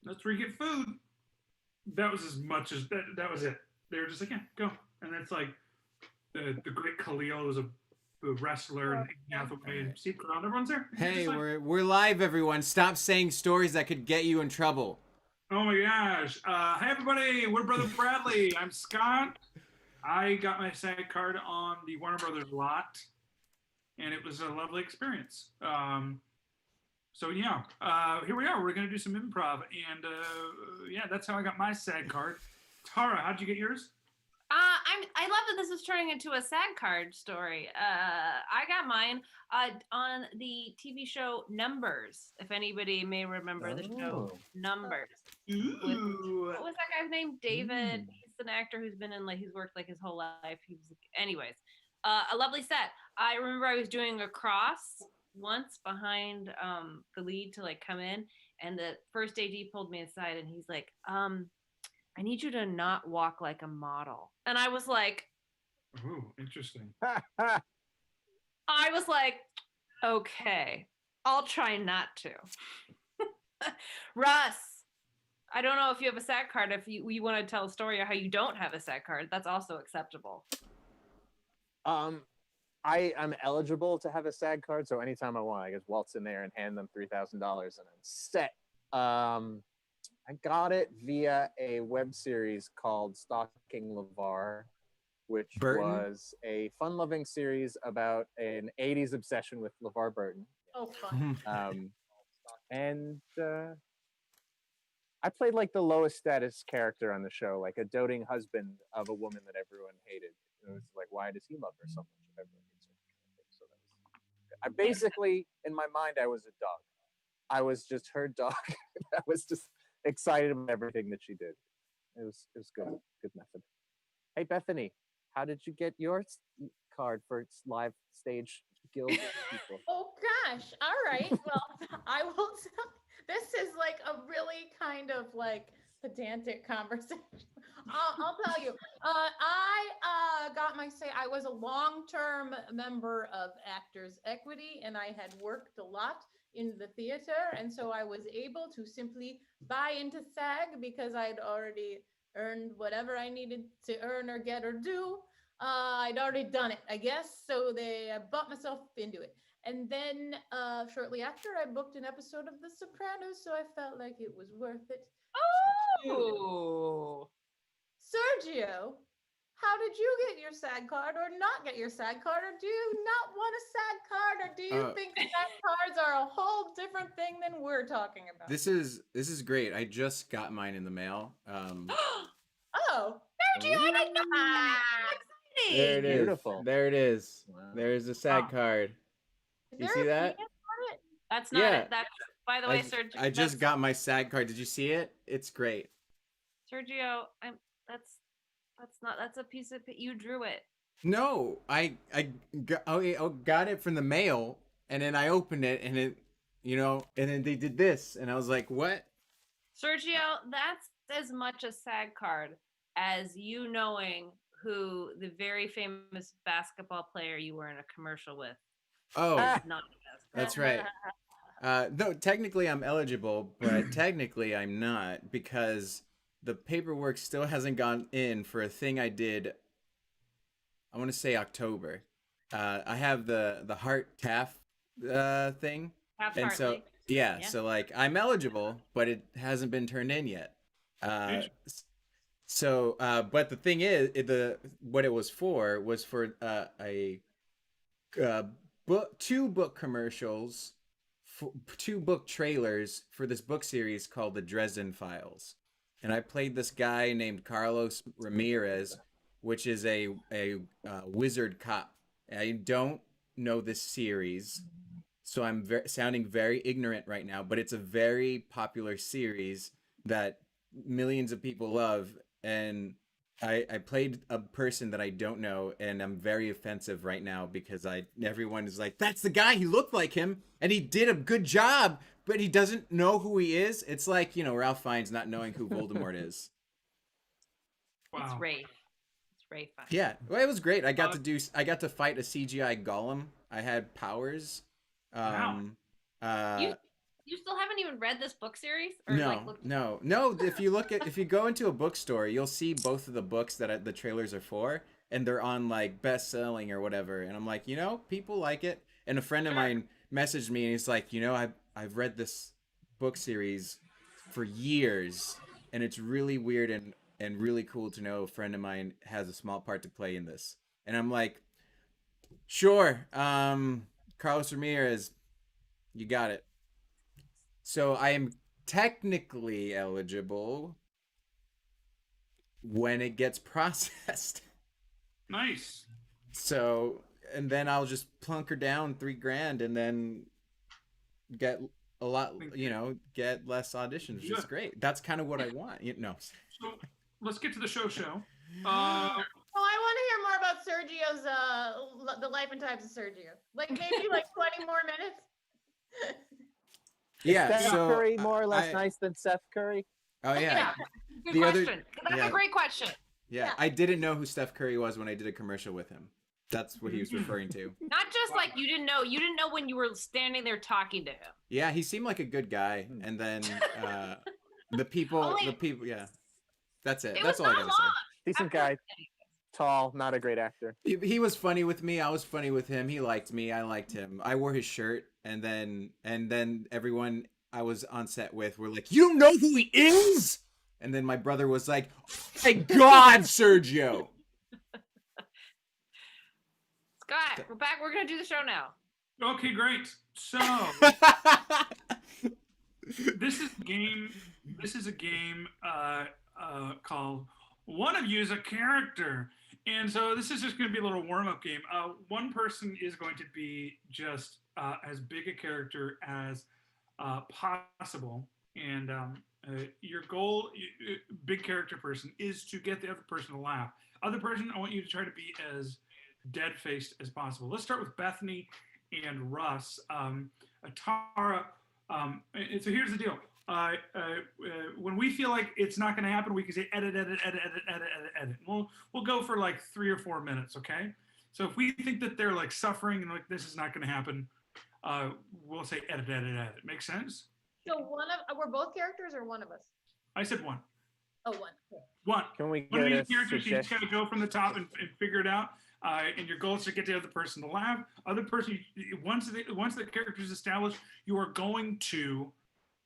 That's where you get food. That was as much as that was it. They were just like, yeah, go. And it's like the great Khalil was a wrestler and Hathaway and Steve Carell. Everyone's there. And you're just Hey, like, we're live, everyone. Stop saying stories that could get you in trouble. oh my gosh. Hey everybody, we're Brother Bradley. I'm Scott. I got my SAG card on the Warner Brothers lot, and it was a lovely experience. So yeah, here we are. We're gonna do some improv, and yeah, that's how I got my SAG card. Tara, how'd you get yours? I love that this is turning into a SAG card story. I got mine on the TV show Numbers. If anybody may remember the show Oh. Numbers. With Ooh. what was that guy's name? David. He's an actor who's been in he's worked his whole life. Anyways, a lovely set. I remember I was doing a cross once behind the lead to come in, and the first AD pulled me aside and he's like, I need you to not walk like a model. And I was like, Ooh, interesting. okay, I'll try not to. Russ, I don't know if you have a SAG card. If you want to tell a story of how you don't have a SAG card, that's also acceptable. I am eligible to have a SAG card, so anytime I want, I just waltz in there and hand them $3,000 and I'm set. I got it via a web series called Stalking LeVar, which Burton? was a fun-loving series about an 80s obsession with LeVar Burton. Oh, fun. And I played like the lowest status character on the show, like a doting husband of a woman that everyone hated. It was like, why does he love her so much if everyone hates her? So I basically, in my mind, I was a dog. I was just her dog. I was just excited about everything that she did. It was good method. Hey Bethany, how did you get your card for live stage guild people? Oh gosh! All right. Well, I will. This is like a really kind of pedantic conversation. I'll tell you. I got my say. I was a long-term member of Actors Equity, and I had worked a lot in the theater, and so I was able to simply buy into SAG because I'd already earned whatever I needed to earn or get or do. I'd already done it, I guess. So I bought myself into it. And then shortly after, I booked an episode of The Sopranos, so I felt like it was worth it. Oh, Sergio, how did you get your SAG card or not get your SAG card? Or do you not want a SAG card? Or do you think SAG cards are a whole different thing than we're talking about? This is great. I just got mine in the mail. Oh, Sergio, I didn't know that. There it is. Beautiful. There it is. Wow. There's a SAG card. is You there see a that? penis on it? That's not Yeah. it. That's, by the way, Sergio. I just got my SAG card. Did you see it? It's great. Sergio. That's a piece of you drew it. No, I got it from the mail, and then I opened it, and and then they did this, and I was like, what? Sergio, that's as much a SAG card as you knowing who the very famous basketball player you were in a commercial with. Oh, Not that's right. No, technically I'm eligible, but technically I'm not because the paperwork still hasn't gone in for a thing I did. I want to say October. I have the Heart TAF thing, and so yeah, so I'm eligible, but it hasn't been turned in yet. But the thing is, what it was for a two book commercials, two book trailers for this book series called The Dresden Files, and I played this guy named Carlos Ramirez, which is a wizard cop. I don't know this series, so I'm sounding very ignorant right now, but it's a very popular series that millions of people love, and I played a person that I don't know, and I'm very offensive right now because everyone is like, that's the guy, he looked like him, and he did a good job, but he doesn't know who he is. It's like, Ralph Fiennes not knowing who Voldemort is. Wow. It's Rafe. Yeah, well, it was great. I got to fight a CGI golem. I had powers. You You still haven't even read this book series? Or No. If you go into a bookstore, you'll see both of the books that the trailers are for, and they're on like best-selling or whatever. And I'm like, people like it. And a friend of mine messaged me, and he's like, I've read this book series for years, and it's really weird and really cool to know a friend of mine has a small part to play in this. And I'm like, sure, Carlos Ramirez, you got it. So I am technically eligible when it gets processed. Nice. So, and then I'll just plunk her down $3,000 and then get a lot, get less auditions, which is great. That's kind of what I want. So let's get to the show. Oh, I want to hear more about Sergio's, the life and times of Sergio. Like maybe like 20 more minutes. Yeah, Steph so Curry more or less nice than Seth Curry? Oh yeah. Good question. That's a great question. Yeah, I didn't know who Steph Curry was when I did a commercial with him. That's what he was referring to. Not just like you didn't know when you were standing there talking to him. Yeah, he seemed like a good guy, and then the people, yeah. That's it. That's all I gotta say. Decent guy. Tall, not a great actor. He was funny with me. I was funny with him. He liked me. I liked him. I wore his shirt, and then everyone I was on set with were like, "You don't know who he is?" And then my brother was like, "Oh my God, Sergio!" Scott, we're back. We're gonna do the show now. Okay, great. So this is a game called One of You is a Character. And so this is just going to be a little warm-up game. One person is going to be just as big a character as possible. And your goal, big character person, is to get the other person to laugh. Other person, I want you to try to be as dead-faced as possible. Let's start with Bethany and Russ. Tara, so here's the deal. When we feel like it's not going to happen, we can say edit. We'll go for like 3 or 4 minutes, okay? So if we think that they're like suffering and like this is not going to happen, we'll say edit. Make sense? So we're both characters or one of us? I said one. Oh, one. One. Can we One of get these a characters, you just suggestion? gotta go from the top and figure it out. And your goal is to get the other person to laugh. Other person, once the character is established, you are going to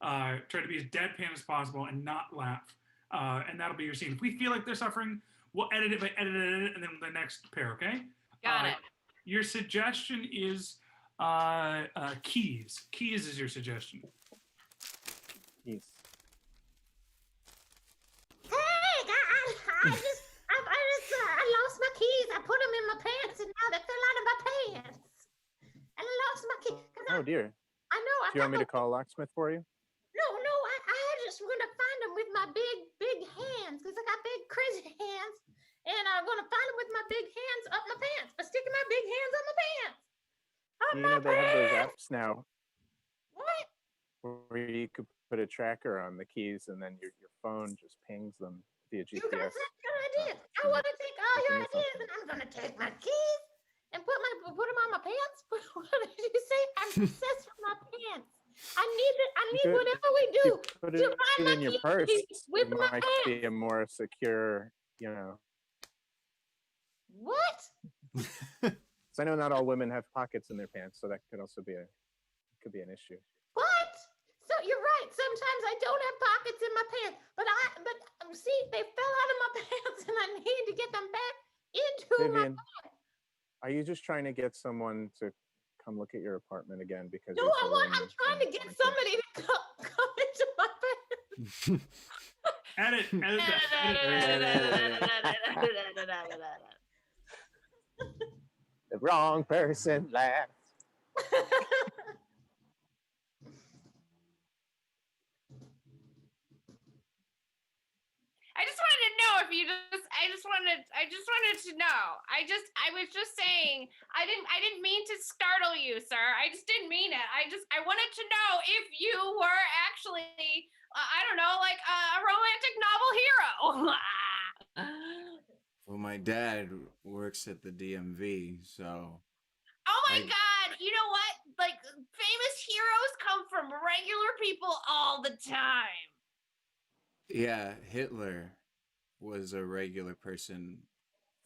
try to be as deadpan as possible and not laugh. And that'll be your scene. If we feel like they're suffering, we'll edit it, and then the next pair, okay? Got it. Your suggestion is keys. Keys is your suggestion. Yes. Hey, guys, I lost my keys. I put them in my pants, and now they fell out of my pants. And I lost my keys. Oh dear. I know. Do you want me to call a locksmith for you? No. I just want to find them with my big hands, because I got big crazy hands, and I'm gonna find them with my big hands up my pants. I'm sticking my big hands up my pants. They have those apps now What? where you could put a tracker on the keys, and then your phone just pings them via You guys GPS. have good ideas. I want to take all your ideas, and I'm gonna take my keys and put them on my pants. What did you say? I'm obsessed with my pants. I need could- whatever we do Put to it find my in your keys purse. with It my might pants. be a more secure, What? So I know not all women have pockets in their pants, so that could also be an issue. What? So you're right. Sometimes I don't have pockets in my pants, but see, they fell out of my pants, and I need to get them back into Vivian, my. are you just trying to get someone to come look at your apartment again because No, I'm trying to get somebody to come into my pants. Edit that. The wrong person laughs. I just wanted to know if you I just wanted to know. I was just saying, I didn't mean to startle you, sir. I just didn't mean it. I wanted to know if you were actually, I don't know, like a romantic novel hero. Well, my dad works at the DMV, so Oh my God! You know what? Like famous heroes come come from regular people all the time. Yeah, Hitler was a regular person,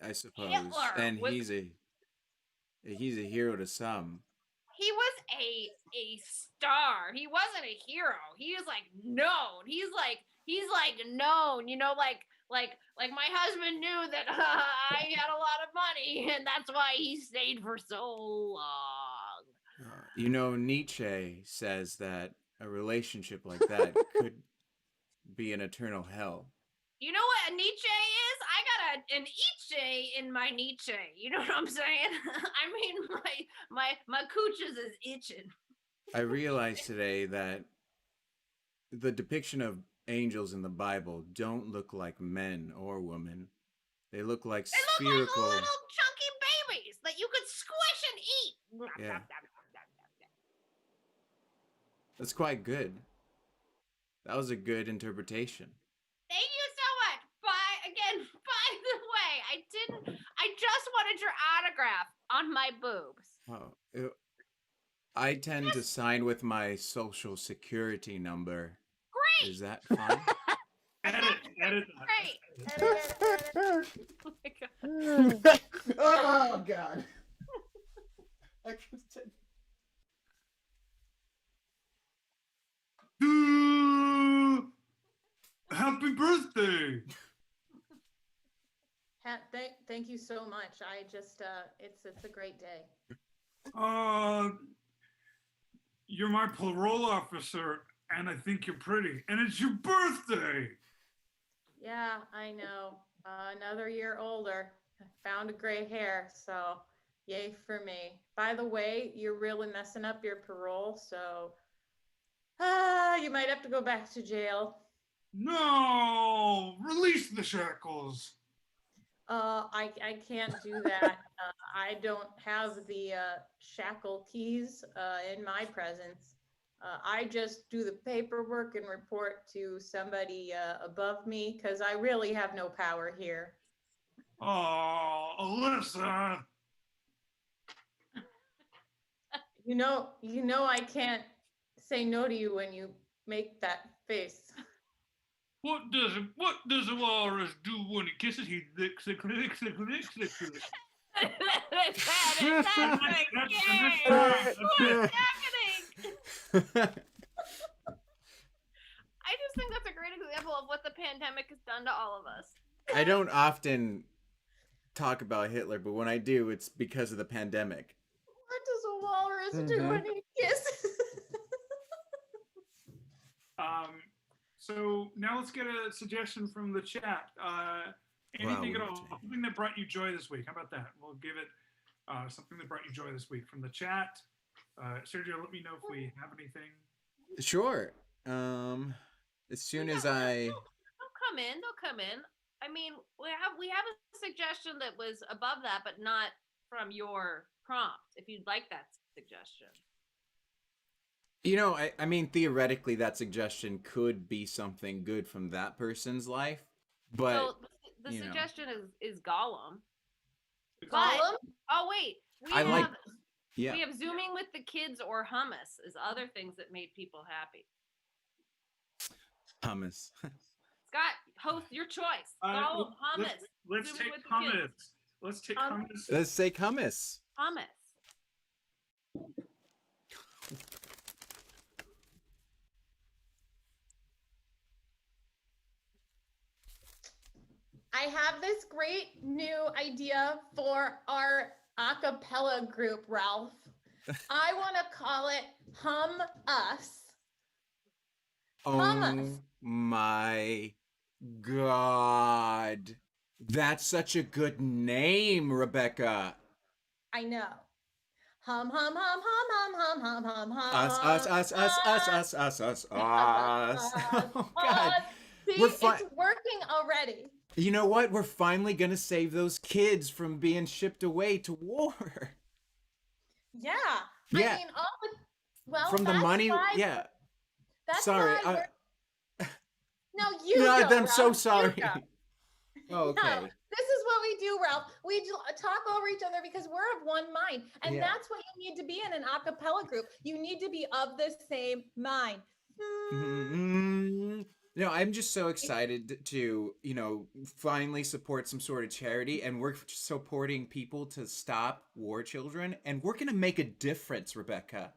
I suppose, Hitler and was- he's a hero to some. He was a star. He wasn't a hero. He was like known. He's like known. You know, like my husband knew that I had a lot of money, and that's why he stayed for so long. You know, Nietzsche says that a relationship like that could be an eternal hell. You know what a Nietzsche is? I got an Iche in my Nietzsche. You know what I'm saying? I mean, my cooches is itching. I realized today that the depiction of angels in the Bible don't look like men or women. They look like They look spherical. like little chunky babies that you could squish and eat. Yeah. That's quite good. That was a good interpretation. Thank you so much. By the way, I just wanted your autograph on my boobs. Oh, I tend to sign with my social security number. Great. Is that fine? Edit that. Great. Oh my God. Oh God! I can't say. Happy birthday! Thank you so much. I just it's a great day. You're my parole officer, and I think you're pretty, and it's your birthday. Yeah, I know. Another year older. I found a gray hair, so yay for me. By the way, you're really messing up your parole, so you might have to go back to jail. No, release the shackles. I can't do that. I don't have the shackle keys in my presence. I just do the paperwork and report to somebody above me because I really have no power here. Oh, Alyssa. You know I can't say no to you when you make that face. What does a walrus do when he kisses? He licks, licks, licks, licks, licks, licks, licks. That's What's happening? I just think that's a great example of what the pandemic has done to all of us. I don't often talk about Hitler, but when I do, it's because of the pandemic. What does a walrus do when he kisses? So now let's get a suggestion from the chat. Anything at all? Something that brought you joy this week. How about that? We'll give it something that brought you joy this week from the chat. Sergio, let me know if we have anything. Sure. As soon as I. They'll come in. I mean, we have a suggestion that was above that, but not from your prompt. If you'd like that suggestion. You know, I mean, theoretically, that suggestion could be something good from that person's life, but so the suggestion is Gollum. Gollum? Oh wait, we have zooming with the kids or hummus is other things that made people happy. Hummus. Scott, host your choice. Gollum, hummus. Let's Zooming take with the hummus. kids. Let's take hummus. Let's say hummus. Hummus. I have this great new idea for our a cappella group, Ralph. I want to call it Hum Us. Oh my God. That's such a good name, Rebecca. I know. Hum, hum, hum, hum, hum, hum, hum, hum, hum. Us. Oh, God. See, We're it's working already. You know what? We're finally going to save those kids from being shipped away to war. Yeah. Yeah. I mean, all the, well, From the that's money, why- yeah. That's Sorry. why no, you No, go, I'm so Ralph, you sorry. go. Okay. No, this is what we do, Ralph. Talk over each other because we're of one mind. And Yeah. that's what you need to be in an a cappella group. You need to be of the same mind. No, I'm just so excited to, finally support some sort of charity, and we're supporting people to stop war children, and we're gonna make a difference, Rebecca.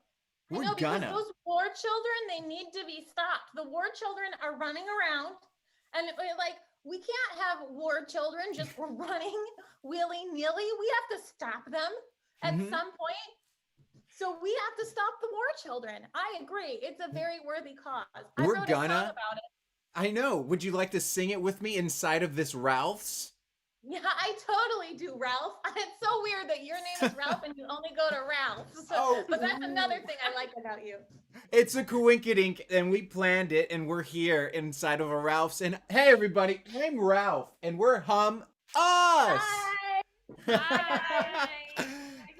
I We're know, because gonna. those war children, they need to be stopped. The war children are running around, and like we can't have war children just running willy-nilly. We have to stop them at Mhm. some point. So we have to stop the war children. I agree. It's a very worthy cause. I We're wrote a song gonna. about it. I know. Would you like to sing it with me inside of this Ralph's? Yeah, I totally do, Ralph. It's so weird that your name is Ralph and you only go to Ralph. So, Oh. but that's another thing I like about you. It's a coinkydink, and we planned it, and we're here inside of a Ralph's. And hey, everybody, I'm Ralph, and we're Hum Us. Hi. Hi.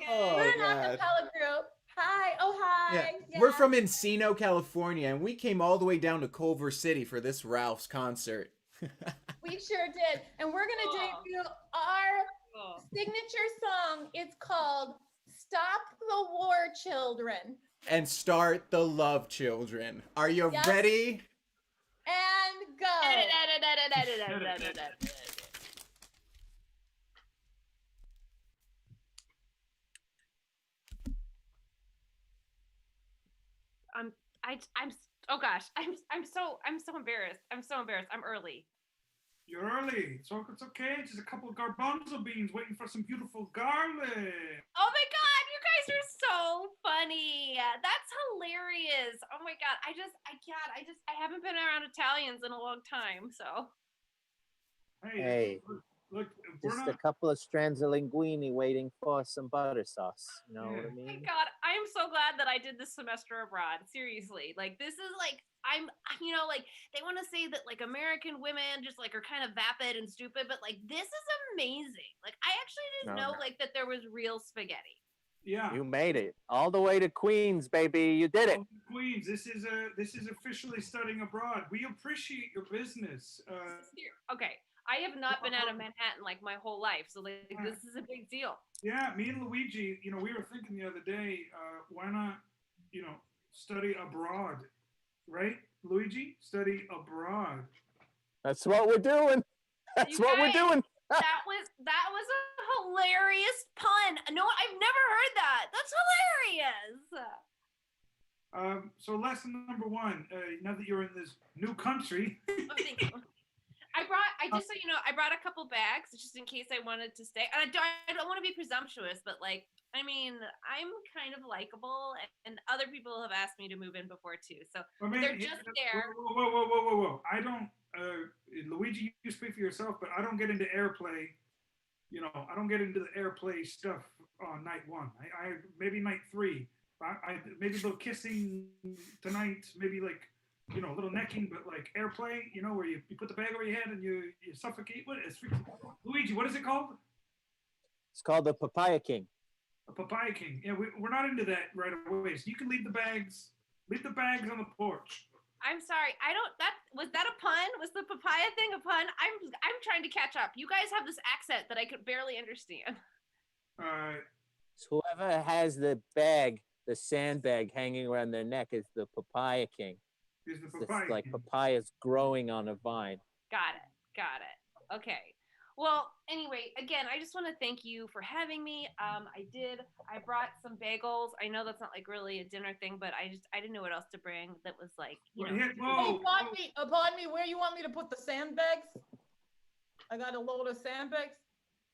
Oh, We're an God. acapella group. Hi. Oh, hi. Yeah. Yeah. We're from Encino, California, and we came all the way down to Culver City for this Ralph's concert. We sure did. And we're going to Cool. debut our Cool. signature song. It's called Stop the War Children. And start the Love Children. Are you Yes. ready? And go. Oh gosh, I'm so embarrassed. I'm so embarrassed. I'm early. You're early, so it's okay. Just a couple of garbanzo beans waiting for some beautiful garlic. Oh my god, you guys are so funny. That's hilarious. Oh my god, I haven't been around Italians in a long time, so. Hey. Look, we're Just not. a couple of strands of linguine waiting for some butter sauce. You know what I Oh my mean? god, I am so glad that I did this semester abroad. Seriously, like this is like like they want to say that like American women just like are kind of vapid and stupid, but like this is amazing. Like I actually didn't know like that there was real spaghetti. Yeah. You made it all the way to Queens, baby. You did it. Queens, this is officially studying abroad. We appreciate your business. Okay, I have not been out of Manhattan like my whole life, so like this is a big deal. Yeah, me and Luigi, we were thinking the other day, why not, study abroad, right? Luigi, study abroad. That's what we're doing. That's what we're doing. that was a hilarious pun. No, I've never heard that. That's hilarious. So lesson number one, now that you're in this new country. Oh, thank you. Just so you know, I brought a couple bags just in case I wanted to stay. And I don't want to be presumptuous, but like, I mean, I'm kind of likable, and other people have asked me to move in before too. So they're just there. Whoa. I don't, Luigi, you speak for yourself, but I don't get into airplay. I don't get into the airplay stuff on night one. I maybe night three. I maybe a little kissing tonight, maybe like, a little necking, but like airplay, where you put the bag over your head and you suffocate. What is Luigi? What is it called? It's called the Papaya King. A Papaya King. Yeah, we're not into that right away. So you can leave the bags on the porch. I'm sorry. Was that a pun? Was the papaya thing a pun? I'm trying to catch up. You guys have this accent that I could barely understand. So whoever has the bag, the sandbag hanging around their neck is the Papaya King. Is the papaya It's like king. papayas growing on a vine. Got it. Okay. Well, anyway, again, I just want to thank you for having me. I brought some bagels. I know that's not like really a dinner thing, but I didn't know what else to bring that was like, Upon me, where you want me to put the sandbags? I got a load of sandbags.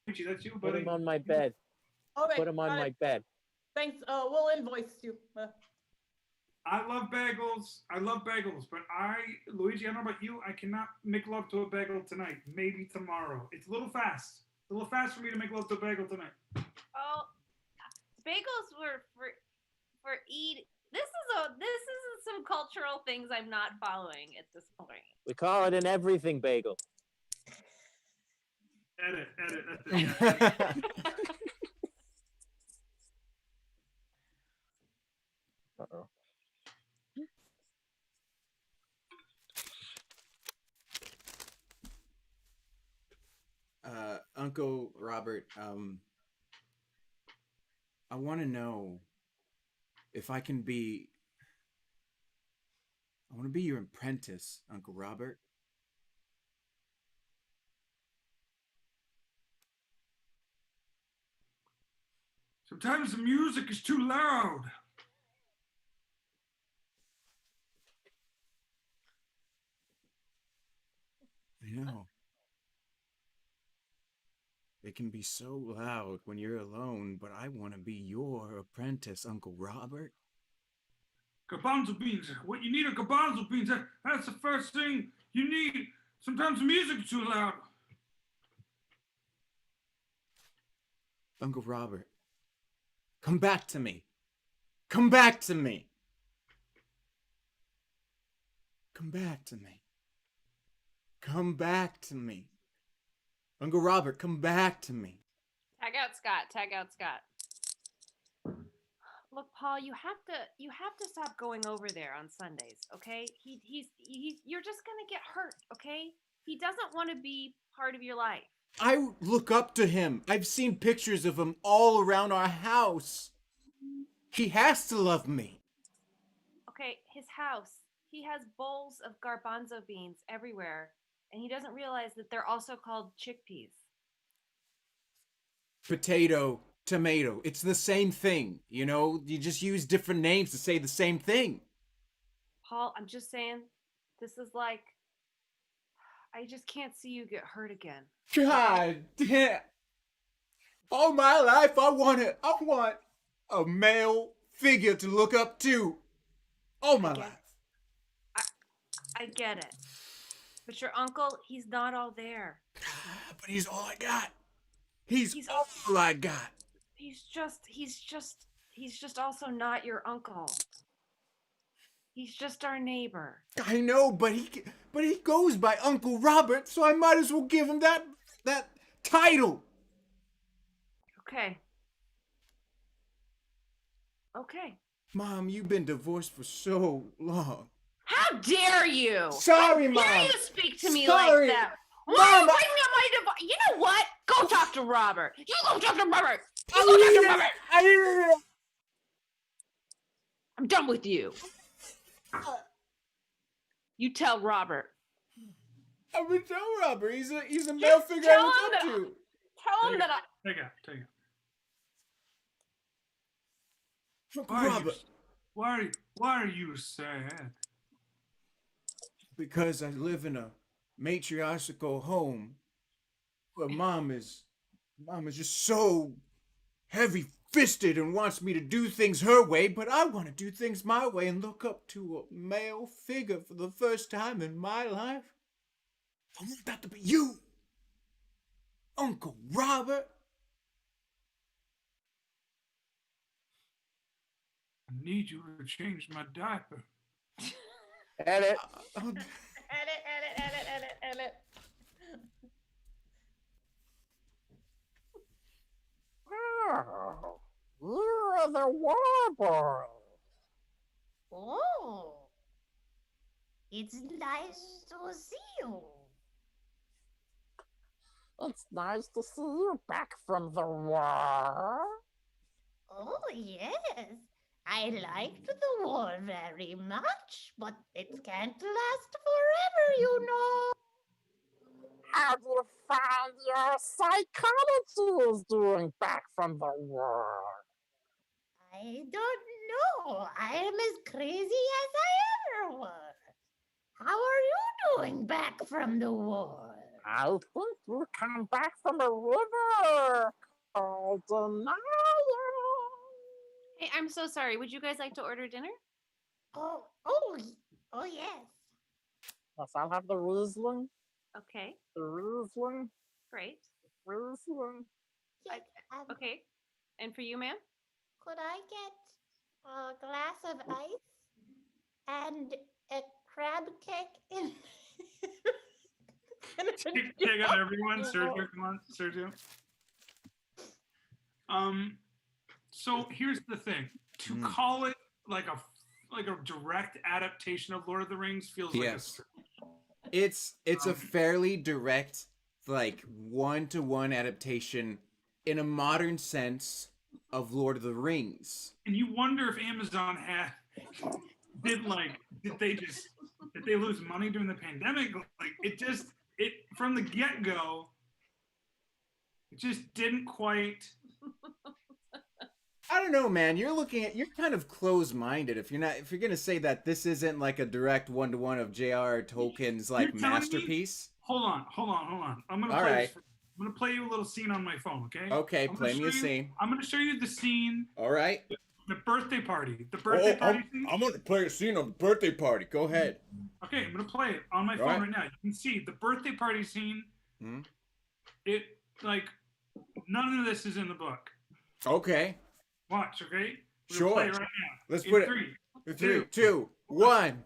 Luigi, that's you, Put buddy. them on my bed. Okay, Put them on my bed. Thanks. We'll invoice you. I love bagels, but Luigi, I don't know about you, I cannot make love to a bagel tonight. Maybe tomorrow. It's a little fast. It's a little fast for me to make love to a bagel tonight. Oh, bagels were for eat. This is some cultural things I'm not following at this point. We call it an everything bagel. Edit. That's it. Uh-oh. Uncle Robert, I want to know if I can be. I want to be your apprentice, Uncle Robert. Sometimes the music is too loud. I know. It can be so loud when you're alone, but I want to be your apprentice, Uncle Robert. Garbanzo beans. What you need are garbanzo beans. That's the first thing you need. Sometimes the music is too loud. Uncle Robert, come back to me. Come back to me. Come back to me. Come back to me. Uncle Robert, come back to me. Tag out Scott. Tag out Scott. Look, Paul, you have to stop going over there on Sundays, okay? He's you're just gonna get hurt, okay? He doesn't want to be part of your life. I look up to him. I've seen pictures of him all around our house. He has to love me. Okay, his house. He has bowls of garbanzo beans everywhere, and he doesn't realize that they're also called chickpeas. Potato, tomato. It's the same thing, you know? You just use different names to say the same thing. Paul, I'm just saying, this is like, I just can't see you get hurt again. God damn. All my life I want a male figure to look up to. All my life. I get it. But your uncle, he's not all there. But he's all I got. He's all I got. He's just also not your uncle. He's just our neighbor. I know, but he goes by Uncle Robert, so I might as well give him that title. Okay. Okay. Mom, you've been divorced for so long. How dare you? Sorry, How Mom. dare you speak to me Sorry. like that? Mom, Why bring up my divorce? You know what? Go talk to Robert. You go talk to Robert. You go talk to Robert. I'm done with you. You tell Robert. I would tell Robert. He's a male figure tell I him look up to. Tell him that I. Take it. Uncle Robert. Why are you sad? Because I live in a matriarchal home where mom is just so heavy-fisted and wants me to do things her way, but I want to do things my way and look up to a male figure for the first time in my life. I want that to be you, Uncle Robert. I need you to change my diaper. Edit. Edit. Oh, you're the Warboy. Oh, it's nice to see you. It's nice to see you back from the war. Oh, yes. I liked the war very much, but it can't last forever, you know. How do you find your psychology is doing back from the war? I don't know. I am as crazy as I ever was. How are you doing back from the war? I think you come back from a river called Denial. Hey, I'm so sorry. Would you guys like to order dinner? Oh, yes. Yes, I'll have the Riesling. Okay, The Riesling. great. Riesling. Yes. Okay. And for you, ma'am? Could I get a glass of ice and a crab cake in? Take out everyone. Sergio, come on, Sergio. So here's the thing: to call it like a direct adaptation of Lord of the Rings feels like Yes. It's a fairly direct like one-to-one adaptation in a modern sense of Lord of the Rings. And you wonder if Amazon did they lose money during the pandemic? Like it from the get-go, it just didn't quite. I don't know, man. You're kind of closed-minded if you're gonna say that this isn't like a direct one-to-one of J.R.R. Tolkien's like masterpiece. Hold on. I'm gonna play you a little scene on my phone, okay? Okay, play me a scene. I'm gonna show you the scene. All right. The birthday party. The birthday party scene. I'm gonna play a scene of the birthday party. Go ahead. Okay, I'm gonna play it on my phone right now. You can see the birthday party scene. It like none of this is in the book. Okay. Watch, okay? Sure. Play it right now. Let's put it. 3, 2, 1.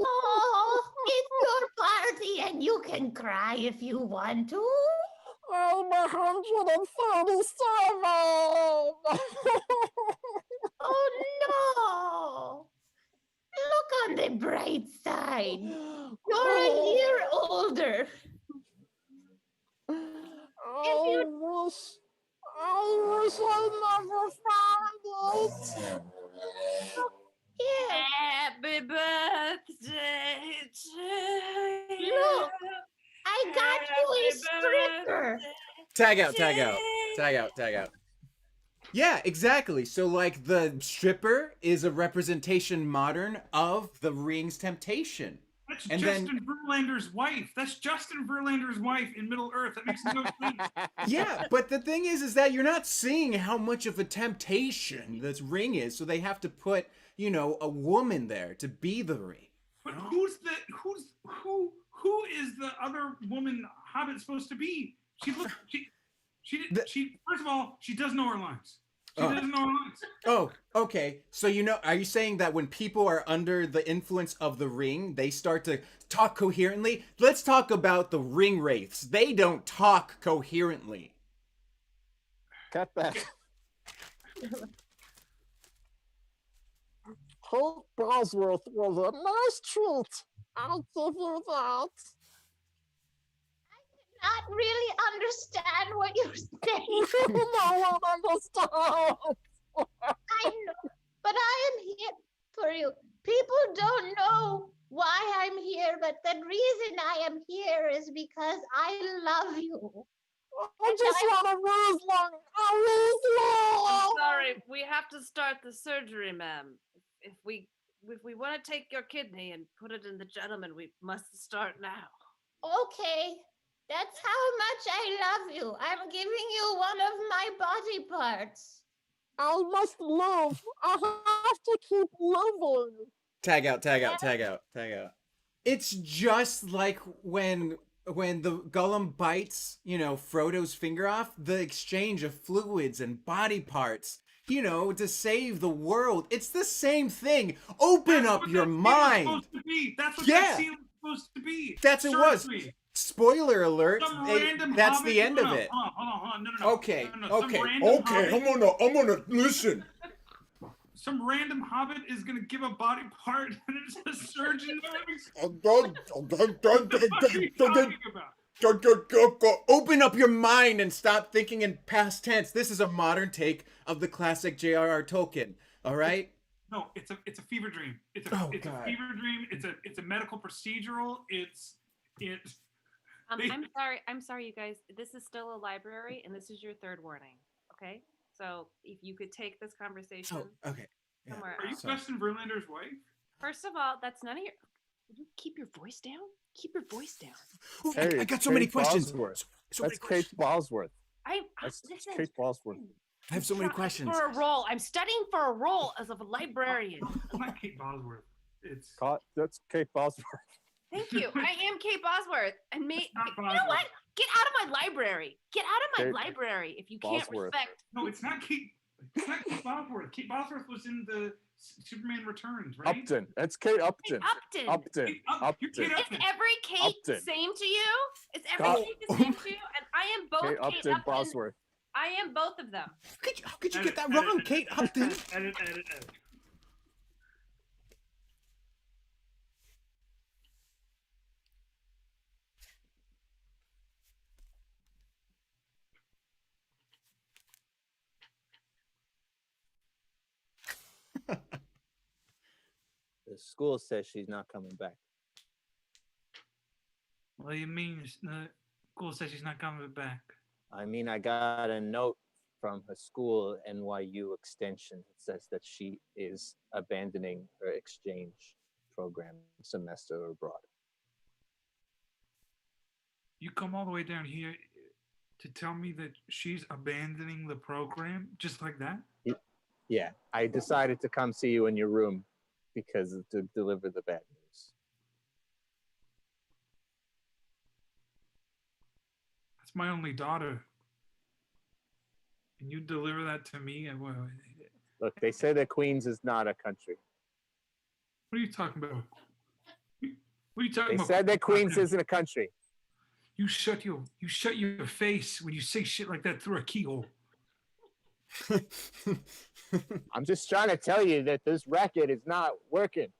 Oh, it's your party and you can cry if you want to. I'm 137. Oh no! Look on the bright side. You're a year older. I wish I never found it. Yeah. Happy birthday to you. Look, I got you a stripper. Tag out. Yeah, exactly. So like the stripper is a representation modern of the Ring's temptation. That's And Justin Verlander's wife. That's Justin Verlander's wife in Middle Earth. That makes no sense. Yeah, but the thing is that you're not seeing how much of a temptation this Ring is, so they have to put, a woman there to be the Ring. But who is the other woman Hobbit supposed to be? She first of all, she does know her lines. She doesn't know her lines. Oh, okay. So are you saying that when people are under the influence of the Ring, they start to talk coherently? Let's talk about the Ring Wraiths. They don't talk coherently. Cut that. Kate Bosworth was a nice treat. I'll give you that. Not really understand what you're saying. No one understands. I know, but I am here for you. People don't know why I'm here, but the reason I am here is because I love you. I just want to lose long. I'm sorry, we have to start the surgery, ma'am. If we want to take your kidney and put it in the gentleman, we must start now. Okay, that's how much I love you. I'm giving you one of my body parts. I must live. I have to keep living. Tag out. It's just like when the Gollum bites, Frodo's finger off, the exchange of fluids and body parts, to save the world. It's the same thing. Open up your mind. That's what that scene was supposed to be. That's it was. Spoiler alert. That's the end of it. Hold on. No. Okay. Okay. I'm gonna listen. Some random hobbit is gonna give a body part, and it's a surgeon. Open up your mind and stop thinking in past tense. This is a modern take of the classic J.R.R. Tolkien. All right. No, it's a fever dream. It's a fever dream. It's a medical procedural. I'm sorry, you guys. This is still a library, and this is your third warning. Okay, so if you could take this conversation somewhere Are you else. Justin Verlander's wife? First of all, that's none of your. Would you keep your voice down? Keep your voice down. Hey, I got so many questions. That's Kate Bosworth. That's Kate Bosworth. I have so many questions. For a role, I'm studying for a role as a librarian. It's not Kate Bosworth. That's Kate Bosworth. Thank you. I am Kate Bosworth, and you know Bosworth. what? Get out of my library. Get out of my Kate library if you can't Bosworth. respect. No, it's not Kate. It's not Kate Bosworth. Kate Bosworth was in the Superman Returns, right? Upton. That's Kate Upton. Upton. Upton. Kate Upton. Kate Is Upton. every Kate the Upton. same to you? Is every Kate the same to you? And I am both Kate Kate Upton Bosworth. I am both of them. How could you get that wrong, Kate Upton? Edit. The school says she's not coming back. What do you mean the school says she's not coming back? I mean, I got a note from her school, NYU Extension. It says that she is abandoning her exchange program semester abroad. You come all the way down here to tell me that she's abandoning the program just like that? Yeah, I decided to come see you in your room because to deliver the bad news. That's my only daughter. And you deliver that to me? Look, they say that Queens is not a country. What are you talking about? What are you talking They about? said that Queens isn't a country. You shut your face when you say shit like that through a keyhole. I'm just trying to tell you that this racket is not working.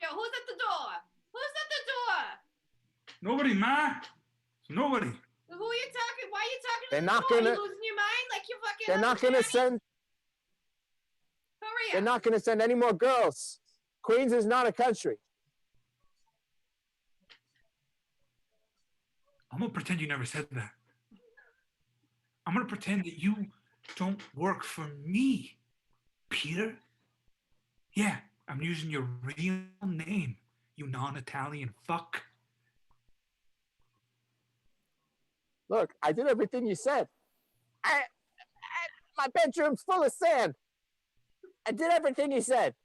Yo, who's at the door? Who's at the door? Nobody, ma. Nobody. Who are you talking? Why are you talking to They're the not door? gonna- You losing your mind like you fucking. They're not gonna send. Hurry They're up. not gonna send any more girls. Queens is not a country. I'm gonna pretend you never said that. I'm gonna pretend that you don't work for me, Peter. Yeah, I'm using your real name, you non-Italian fuck. Look, I did everything you said. My bedroom's full of sand. I did everything you said.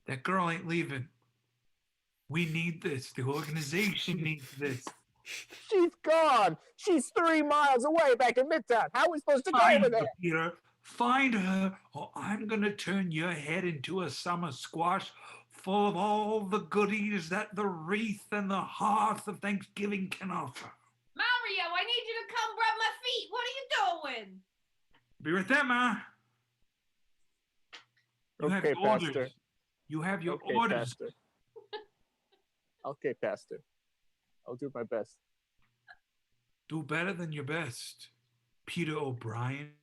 That girl ain't leaving. We need this. The organization needs this. She's gone. She's 3 miles away back in Midtown. How are we supposed to go Find over her, there? Peter. Find her, or I'm gonna turn your head into a summer squash full of all the goodies that the wreath and the hearth of Thanksgiving can offer. Mario, I need you to come rub my feet. What are you doing? Be right there, ma. You have Okay, your orders. Pastor. You have your Okay, orders. Pastor. Okay, Pastor. I'll do my best. Do better than your best, Peter O'Brien.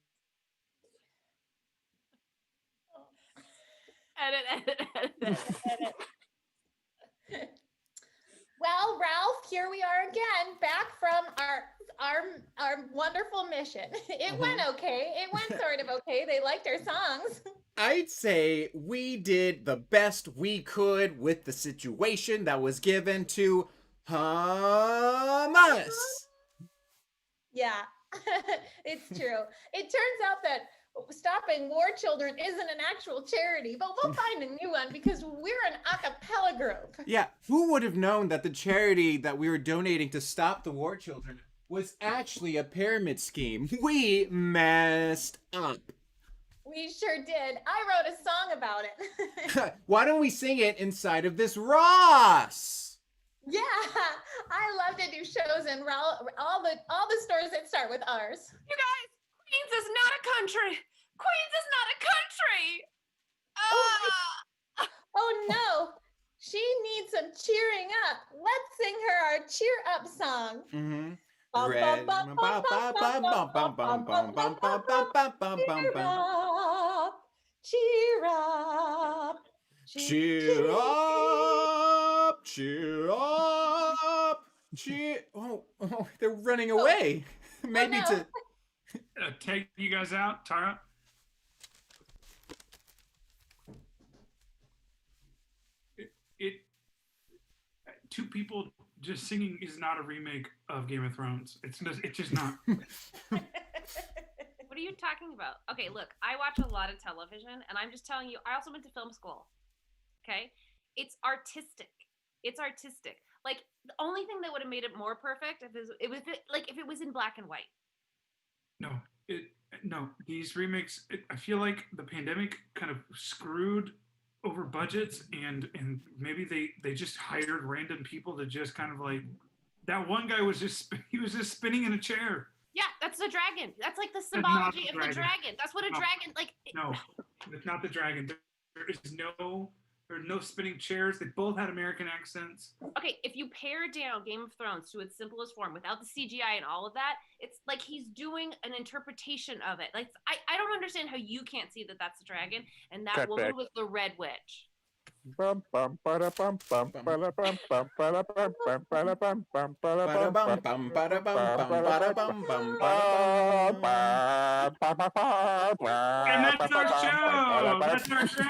Edit. Well, Ralph, here we are again, back from our wonderful mission. It went okay. It went sort of okay. They liked our songs. I'd say we did the best we could with the situation that was given to us. Yeah, it's true. It turns out that stopping war children isn't an actual charity, but we'll find a new one because we're an a cappella group. Yeah, who would have known that the charity that we were donating to stop the war children was actually a pyramid scheme? We messed up. We sure did. I wrote a song about it. Why don't we sing it inside of this Ross? Yeah, I love to do shows in all the stores that start with ours. You guys, Queens is not a country. Queens is not a country. Oh no, she needs some cheering up. Let's sing her our cheer up song. Mm-hmm. Cheer up, Cheer up, cheer up, cheer. Oh, they're running away. Maybe no. to. Take you guys out, Tara. It two people just singing is not a remake of Game of Thrones. It's just not. What are you talking about? Okay, look, I watch a lot of television, and I'm just telling you, I also went to film school. Okay? It's artistic. It's artistic. Like, the only thing that would have made it more perfect if it was in black and white. No, these remakes, I feel like the pandemic kind of screwed over budgets, and maybe they just hired random people to just kind of like, that one guy was just spinning in a chair. Yeah, that's the dragon. That's like the symbology of the dragon. That's what a No. dragon, like. No, it's not the dragon. There is no There were no spinning chairs. They both had American accents. Okay, if you pare down Game of Thrones to its simplest form without the CGI and all of that, it's like he's doing an interpretation of it. Like I don't understand how you can't see that that's a dragon and that Cut woman back. was the Red Witch. Bum, bum, bada, bum, bum, bada, bum, bum, bada, bum, bum, bada, bum, bum, bada, bum, Ba-da-bum, bum, bum, ba-da-bum, bum, ba-da-bum, bum, ba-da-bum. And that's our show. That's our show.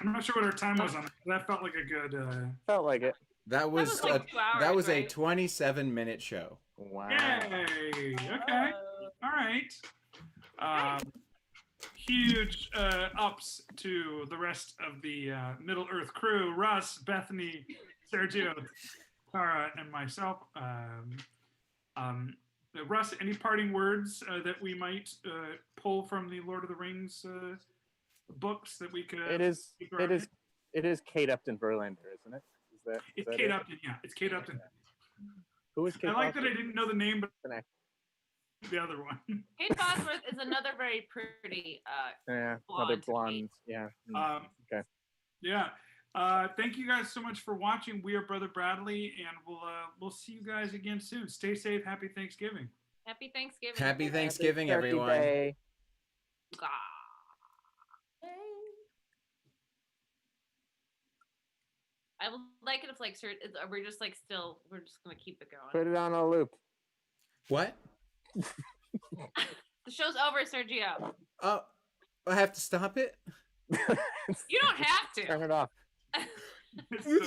I'm not sure what our time was on that. That felt like a good. Felt like it. That was was like 2 hours, that was a right? 27-minute show. Wow. Yay! Okay. All right. Huge ups to the rest of the Middle Earth crew: Russ, Bethany, Sergio, Tara, and myself. Russ, any parting words that we might pull from the Lord of the Rings books that we could? It is Kate Upton Verlander, isn't it? Is that Kate it? Upton. Yeah, it's Kate Upton. Who is Kate? I like that Upton? I didn't know the name, but An actor. the other one. Kate Bosworth is another very pretty Yeah, blonde another blonde. Kate. Yeah. Okay. Yeah. Thank you guys so much for watching. We are Brother Bradley, and we'll see you guys again soon. Stay safe. Happy Thanksgiving. Happy Thanksgiving. Happy Thanksgiving, Happy Turkey everyone. Day. Ah. I would like it if like we're just like still we're just gonna keep it going. Put it on a loop. What? The show's over, Sergio. Oh, I have to stop it? You don't have to. Turn it off. It's so